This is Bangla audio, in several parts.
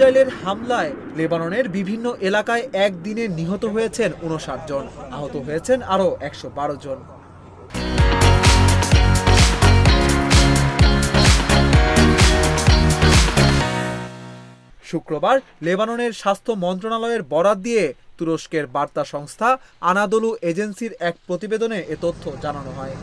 ইসরায়েলের হামলায় লেবাননের বিভিন্ন এলাকায় একদিনে নিহত হয়েছেন ৫৯ জন, আহত হয়েছেন আরও ১১২ জন। শুক্রবার লেবাননের স্বাস্থ্য মন্ত্রণালয়ের বরাত দিয়ে তুরস্কের বার্তা সংস্থা আনাদোলু এজেন্সির এক প্রতিবেদনে এ তথ্য জানানো হয়।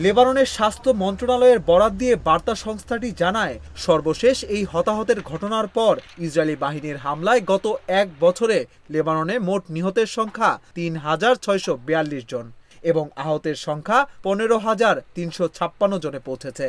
লেবাননের স্বাস্থ্য মন্ত্রণালয়ের বরাত দিয়ে বার্তা সংস্থাটি জানায়, সর্বশেষ এই হতাহতের ঘটনার পর ইসরায়েলি বাহিনীর হামলায় গত এক বছরে লেবাননে মোট নিহতের সংখ্যা ৩,৬৪২ জন এবং আহতের সংখ্যা ১৫,৩৫৬ জনে পৌঁছেছে।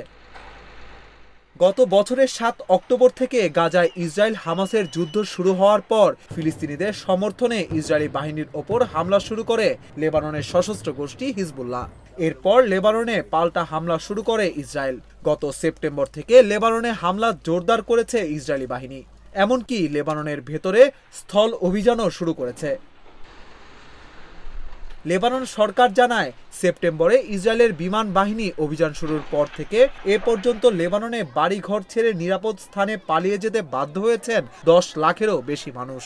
গত বছরের ৭ অক্টোবর থেকে গাজায় ইসরায়েল হামাসের যুদ্ধ শুরু হওয়ার পর ফিলিস্তিনিদের সমর্থনে ইসরায়েলি বাহিনীর ওপর হামলা শুরু করে লেবাননের সশস্ত্র গোষ্ঠী হিজবুল্লাহ। এরপর লেবাননে পাল্টা হামলা শুরু করে ইসরায়েল। গত সেপ্টেম্বর থেকে লেবাননে হামলা জোরদার করেছে ইসরায়েলি বাহিনী, এমনকি লেবাননের ভেতরে স্থল অভিযানও শুরু করেছে। লেবানন সরকার জানায়, সেপ্টেম্বরে ইসরায়েলের বিমান বাহিনী অভিযান শুরুর পর থেকে এ পর্যন্ত লেবাননে বাড়িঘর ছেড়ে নিরাপদ স্থানে পালিয়ে যেতে বাধ্য হয়েছেন ১০ লাখেরও বেশি মানুষ।